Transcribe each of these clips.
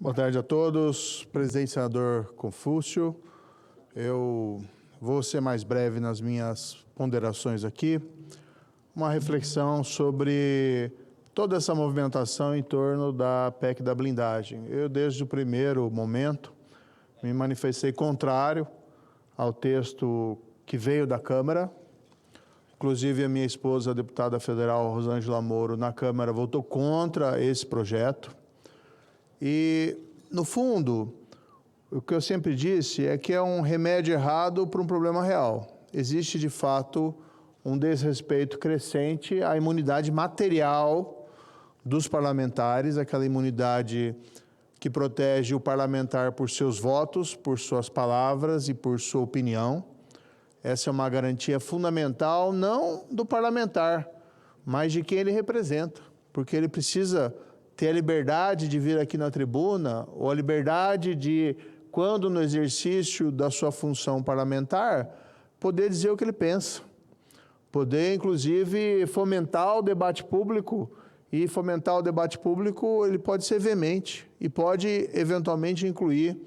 Boa tarde a todos. Presidente senador Confúcio, eu vou ser mais breve nas minhas ponderações aqui. Uma reflexão sobre toda essa movimentação em torno da PEC da blindagem. Eu, desde o primeiro momento, me manifestei contrário ao texto que veio da Câmara. Inclusive, a minha esposa, a deputada federal Rosângela Moro, na Câmara, votou contra esse projeto. E, no fundo, o que eu sempre disse é que é um remédio errado para um problema real. Existe, de fato, um desrespeito crescente à imunidade material dos parlamentares, aquela imunidade que protege o parlamentar por seus votos, por suas palavras e por sua opinião. Essa é uma garantia fundamental, não do parlamentar, mas de quem ele representa, porque ele precisa ter a liberdade de vir aqui na tribuna, ou a liberdade de, quando no exercício da sua função parlamentar, poder dizer o que ele pensa. Poder, inclusive, fomentar o debate público, e fomentar o debate público ele pode ser veemente e pode, eventualmente, incluir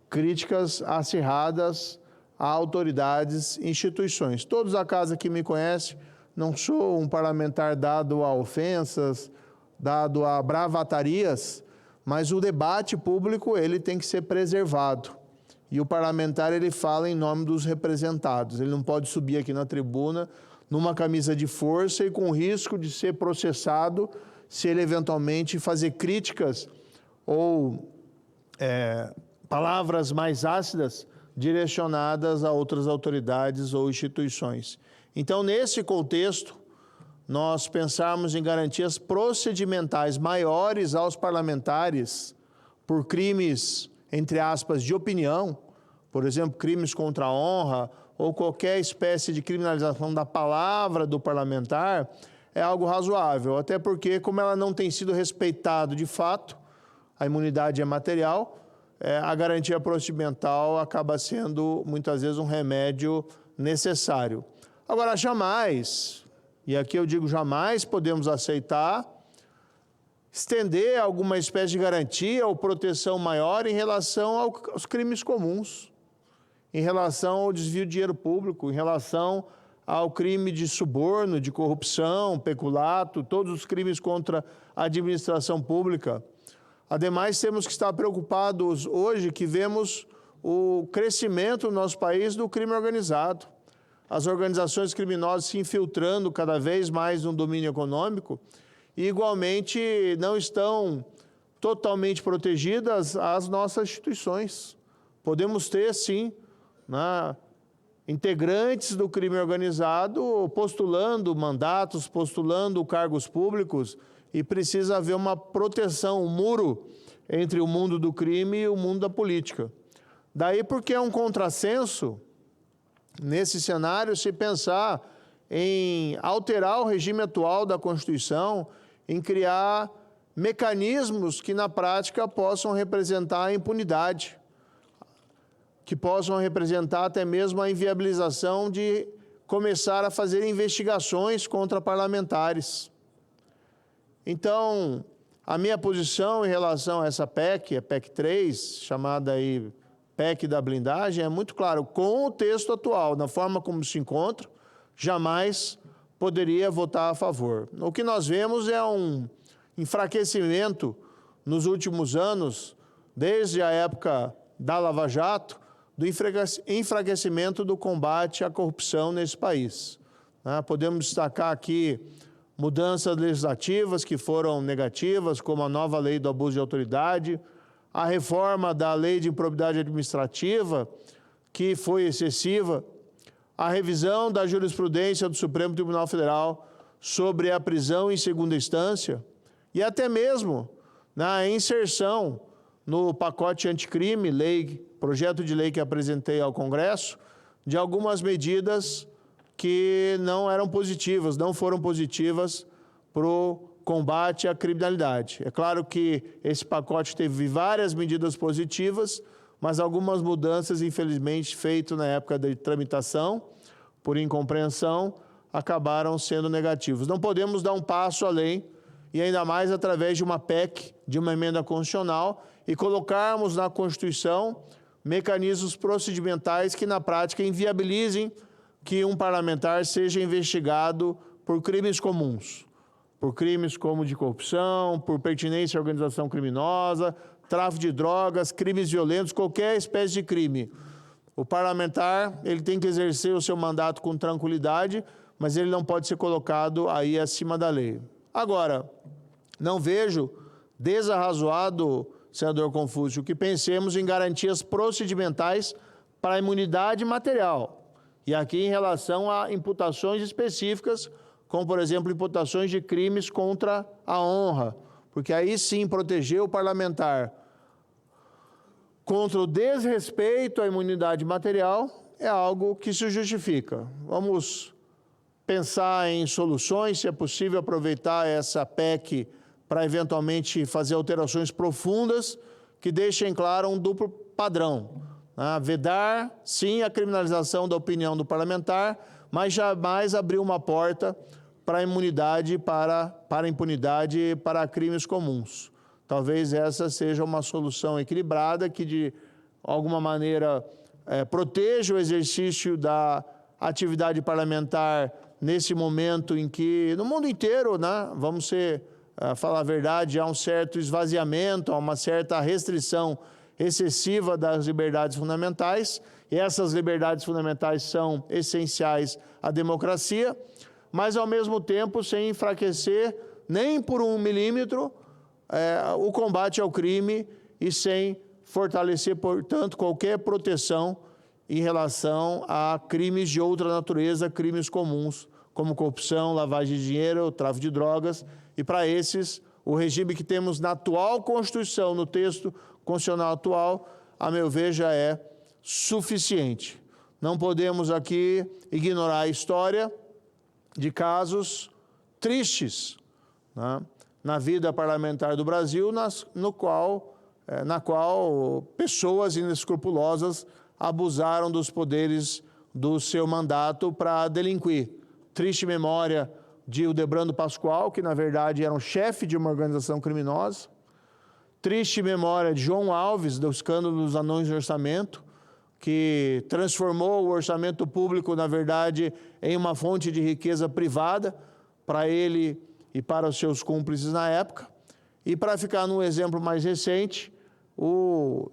críticas acirradas a autoridades e instituições. Todos a casa que me conhecem, não sou um parlamentar dado a ofensas, dado a bravatarias, mas o debate público ele tem que ser preservado. E o parlamentar ele fala em nome dos representados. Ele não pode subir aqui na tribuna numa camisa de força e com risco de ser processado se ele eventualmente fazer críticas ou palavras mais ácidas direcionadas a outras autoridades ou instituições. Então, nesse contexto, nós pensarmos em garantias procedimentais maiores aos parlamentares por crimes, entre aspas, de opinião, por exemplo, crimes contra a honra ou qualquer espécie de criminalização da palavra do parlamentar, é algo razoável, até porque, como ela não tem sido respeitada de fato, a imunidade é material, a garantia procedimental acaba sendo, muitas vezes, um remédio necessário. Agora, jamais, e aqui eu digo jamais, podemos aceitar estender alguma espécie de garantia ou proteção maior em relação aos crimes comuns, em relação ao desvio de dinheiro público, em relação ao crime de suborno, de corrupção, peculato, todos os crimes contra a administração pública. Ademais, temos que estar preocupados hoje que vemos o crescimento no nosso país do crime organizado. As organizações criminosas se infiltrando cada vez mais no domínio econômico e, igualmente, não estão totalmente protegidas as nossas instituições. Podemos ter, sim, integrantes do crime organizado postulando mandatos, postulando cargos públicos, e precisa haver uma proteção, um muro entre o mundo do crime e o mundo da política. Daí porque é um contrassenso, nesse cenário, se pensar em alterar o regime atual da Constituição, em criar mecanismos que, na prática, possam representar a impunidade, que possam representar até mesmo a inviabilização de começar a fazer investigações contra parlamentares. Então, a minha posição em relação a essa PEC, a PEC 3, chamada aí PEC da blindagem, é muito claro. Com o texto atual, na forma como se encontra, jamais poderia votar a favor. O que nós vemos é um enfraquecimento nos últimos anos, desde a época da Lava Jato, do enfraquecimento do combate à corrupção nesse país. Podemos destacar aqui mudanças legislativas que foram negativas, como a nova lei do abuso de autoridade, a reforma da lei de improbidade administrativa, que foi excessiva, a revisão da jurisprudência do Supremo Tribunal Federal sobre a prisão em segunda instância e até mesmo na inserção no pacote anticrime, projeto de lei que apresentei ao Congresso, de algumas medidas que não eram positivas, não foram positivas para o combate à criminalidade. É claro que esse pacote teve várias medidas positivas, mas algumas mudanças, infelizmente, feitas na época de tramitação, por incompreensão, acabaram sendo negativos. Não podemos dar um passo além e ainda mais através de uma PEC, de uma emenda constitucional, e colocarmos na Constituição mecanismos procedimentais que, na prática, inviabilizem que um parlamentar seja investigado por crimes comuns, por crimes como de corrupção, por pertinência à organização criminosa, tráfico de drogas, crimes violentos, qualquer espécie de crime. O parlamentar, ele tem que exercer o seu mandato com tranquilidade, mas ele não pode ser colocado aí acima da lei. Agora, não vejo desarrazoado, senador Confúcio, que pensemos em garantias procedimentais para a imunidade material. E aqui em relação a imputações específicas, como, por exemplo, imputações de crimes contra a honra, porque aí sim proteger o parlamentar contra o desrespeito à imunidade material é algo que se justifica. Vamos pensar em soluções, se é possível aproveitar essa PEC para eventualmente fazer alterações profundas que deixem claro um duplo padrão. Vedar, sim, a criminalização da opinião do parlamentar, mas jamais abrir uma porta para a imunidade, para a impunidade para crimes comuns. Talvez essa seja uma solução equilibrada que, de alguma maneira, proteja o exercício da atividade parlamentar nesse momento em que, no mundo inteiro, né, vamos falar a verdade, há um certo esvaziamento, há uma certa restrição excessiva das liberdades fundamentais, e essas liberdades fundamentais são essenciais à democracia, mas, ao mesmo tempo, sem enfraquecer nem por 1 milímetro o combate ao crime e sem fortalecer, portanto, qualquer proteção em relação a crimes de outra natureza, crimes comuns, como corrupção, lavagem de dinheiro, tráfico de drogas, e para esses, o regime que temos na atual Constituição, no texto constitucional atual, a meu ver, já é suficiente. Não podemos aqui ignorar a história de casos tristes, né, na vida parlamentar do Brasil, na qual pessoas inescrupulosas abusaram dos poderes do seu mandato para delinquir. Triste memória de Ildebrando Pascoal, que na verdade era um chefe de uma organização criminosa. Triste memória de João Alves, do escândalo dos anões de orçamento, que transformou o orçamento público, na verdade, em uma fonte de riqueza privada para ele e para os seus cúmplices na época. E para ficar num exemplo mais recente, o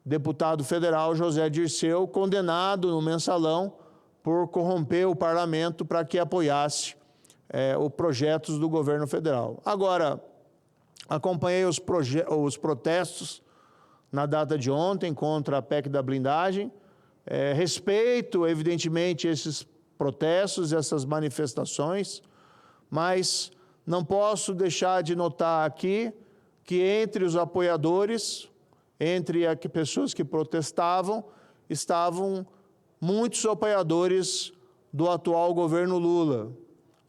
deputado federal José Dirceu, condenado no Mensalão por corromper o parlamento para que apoiasse os projetos do governo federal. Agora, acompanhei os protestos na data de ontem contra a PEC da blindagem. Respeito, evidentemente, esses protestos, essas manifestações, mas não posso deixar de notar aqui que entre os apoiadores, entre as pessoas que protestavam, estavam muitos apoiadores do atual governo Lula,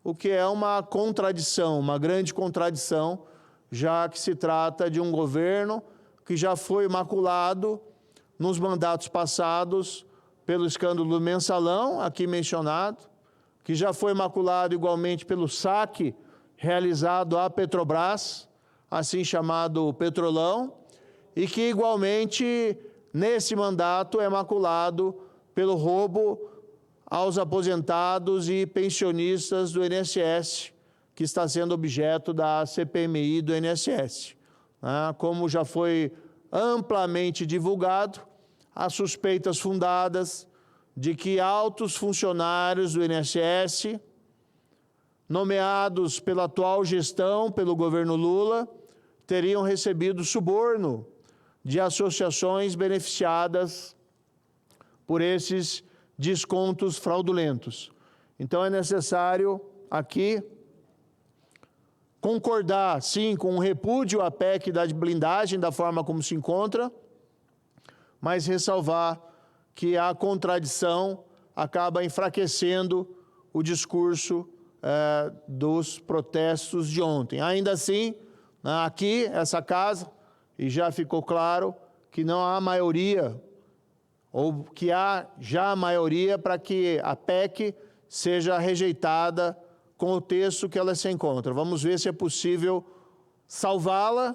o que é uma contradição, uma grande contradição, já que se trata de um governo que já foi maculado nos mandatos passados pelo escândalo do Mensalão, aqui mencionado, que já foi maculado igualmente pelo saque realizado à Petrobras, assim chamado Petrolão, e que igualmente nesse mandato é maculado pelo roubo aos aposentados e pensionistas do INSS, que está sendo objeto da CPMI do INSS. Como já foi amplamente divulgado, há suspeitas fundadas de que altos funcionários do INSS, nomeados pela atual gestão, pelo governo Lula, teriam recebido suborno de associações beneficiadas por esses descontos fraudulentos. Então, é necessário aqui concordar, sim, com o repúdio à PEC da blindagem, da forma como se encontra, mas ressalvar que a contradição acaba enfraquecendo o discurso dos protestos de ontem. Ainda assim, aqui, essa casa, e já ficou claro que não há maioria, ou que há já maioria para que a PEC seja rejeitada com o texto que ela se encontra. Vamos ver se é possível salvá-la,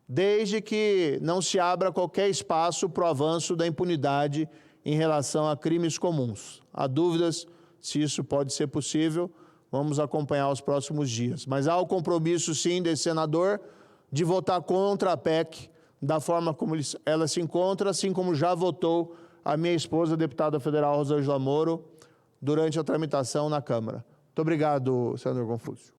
desde que não se abra qualquer espaço para o avanço da impunidade em relação a crimes comuns. Há dúvidas se isso pode ser possível, vamos acompanhar os próximos dias. Mas há o compromisso, sim, desse senador de votar contra a PEC da forma como ela se encontra, assim como já votou a minha esposa, a deputada federal Rosângela Moro, durante a tramitação na Câmara. Muito obrigado, senador Confúcio.